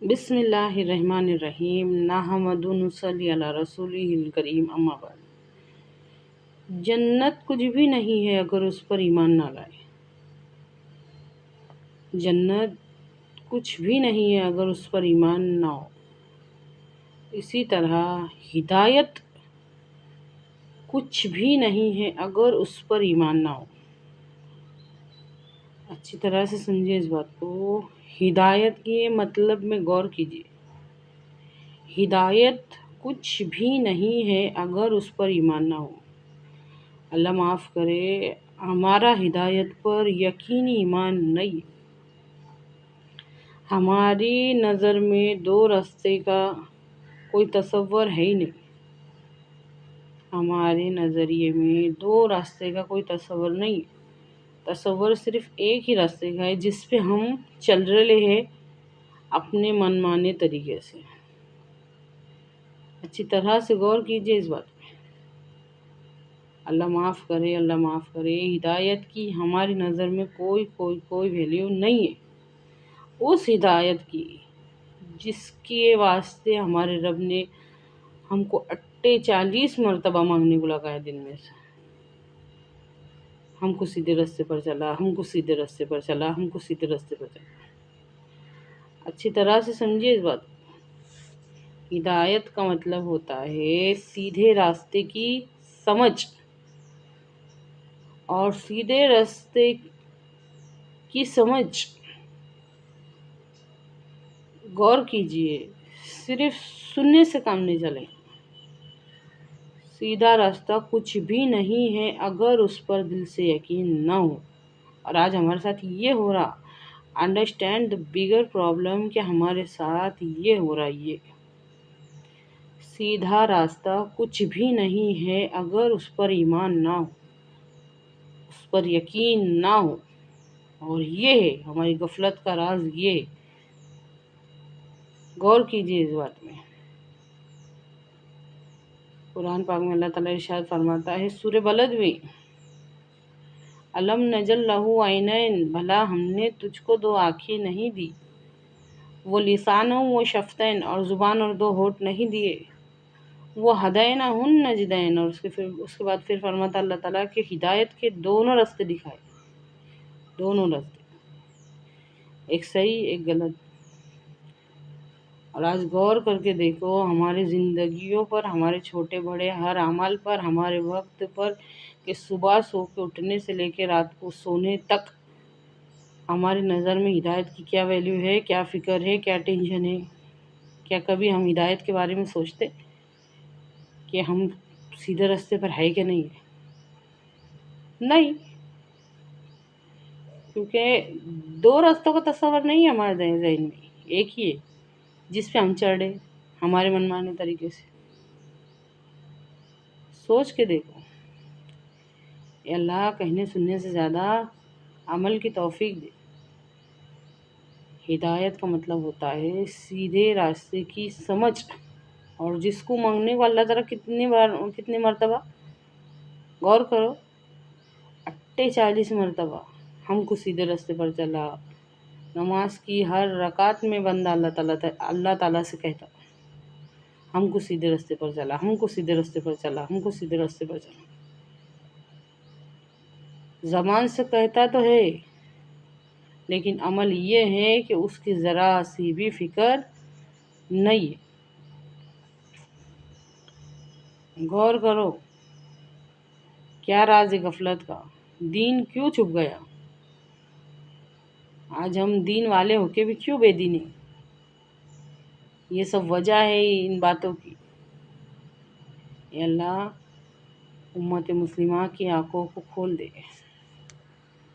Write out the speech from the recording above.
بسم اللہ الرحمن الرحیم نحمدہ ونصلی علی رسولہ الکریم اما بعد۔ جنت کچھ بھی نہیں ہے اگر اس پر ایمان نہ لائے۔ جنت کچھ بھی نہیں ہے اگر اس پر ایمان نہ ہو۔ اسی طرح ہدایت کچھ بھی نہیں ہے اگر اس پر ایمان نہ ہو۔ اچھی طرح سے سمجھے اس بات کو۔ ہدایت کے مطلب میں غور کیجیے۔ ہدایت کچھ بھی نہیں ہے اگر اس پر ایمان نہ ہو۔ اللہ معاف کرے، ہمارا ہدایت پر یقینی ایمان نہیں ہے۔ ہماری نظر میں دو راستے کا کوئی تصور ہے ہی نہیں۔ ہمارے نظریے میں دو راستے کا کوئی تصور نہیں ہے۔ تصور صرف ایک ہی راستے کا ہے جس پہ ہم چل رہے ہیں اپنے من مانے طریقے سے۔ اچھی طرح سے غور کیجیے اس بات پہ۔ اللہ معاف کرے، اللہ معاف کرے، ہدایت کی ہماری نظر میں کوئی ویلیو نہیں ہے۔ اس ہدایت کی جس کے واسطے ہمارے رب نے ہم کو 40 مرتبہ مانگنے کو لگایا دن میں سے۔ ہم کو سیدھے راستے پر چلا، ہم کو سیدھے راستے پر چلا، ہم کو سیدھے راستے پر چلا۔ اچھی طرح سے سمجھیے اس بات کو۔ ہدایت کا مطلب ہوتا ہے سیدھے راستے کی سمجھ، اور سیدھے راستے کی سمجھ غور کیجیے، صرف سننے سے کام نہیں چلے۔ سیدھا راستہ کچھ بھی نہیں ہے اگر اس پر دل سے یقین نہ ہو۔ اور آج ہمارے ساتھ یہ ہو رہا۔ انڈرسٹینڈ دی بگر پرابلم کہ ہمارے ساتھ یہ ہو رہا۔ یہ سیدھا راستہ کچھ بھی نہیں ہے اگر اس پر ایمان نہ ہو، اس پر یقین نہ ہو۔ اور یہ ہے ہماری غفلت کا راز۔ یہ غور کیجیے اس بات میں۔ قرآن پاک میں اللہ تعالیٰ ارشاد فرماتا ہے سورہ بلد میں، الم نجعل لہ عینین، بھلا ہم نے تجھ کو دو آنکھیں نہیں دی، وہ لسانا و شفتین، اور زبان اور دو ہونٹ نہیں دیے، وہ ہدیناہ النجدین، اور اس کے بعد پھر فرماتا اللہ تعالیٰ کہ ہدایت کے دونوں راستے دکھائے، دونوں راستے، ایک صحیح ایک غلط۔ اور آج غور کر کے دیکھو ہماری زندگیوں پر، ہمارے چھوٹے بڑے ہر عمل پر، ہمارے وقت پر، کہ صبح سو کے اٹھنے سے لے کے رات کو سونے تک ہماری نظر میں ہدایت کی کیا ویلیو ہے، کیا فکر ہے، کیا ٹینشن ہے۔ کیا کبھی ہم ہدایت کے بارے میں سوچتے کہ ہم سیدھے راستے پر ہے کہ نہیں ہے؟ نہیں، کیونکہ دو راستوں کا تصور نہیں ہے ہمارے ذہن میں، ایک ہی ہے جس پہ ہم چڑھ رہے ہمارے من مانے طریقے سے۔ سوچ کے دیکھو۔ اے اللہ کہنے سننے سے زیادہ عمل کی توفیق دے۔ ہدایت کا مطلب ہوتا ہے سیدھے راستے کی سمجھ، اور جس کو مانگنے کو اللہ تعالیٰ کتنی مرتبہ غور کرو، 40 مرتبہ ہم کو سیدھے راستے پر چلا۔ نماز کی ہر رکعت میں بندہ اللہ تعالیٰ سے کہتا ہم کو سیدھے راستے پر چلا، ہم کو سیدھے راستے پر چلا، ہم کو سیدھے راستے پر چلا۔ زبان سے کہتا تو ہے لیکن عمل یہ ہے کہ اس کی ذرا سی بھی فکر نہیں ہے۔ غور کرو، کیا راز ہے غفلت کا؟ دین کیوں چھپ گیا؟ آج ہم دین والے ہو کے بھی کیوں بے دین ہیں؟ یہ سب وجہ ہے ان باتوں کی۔ اے اللہ امت مسلمہ کی آنکھوں کو کھول دے۔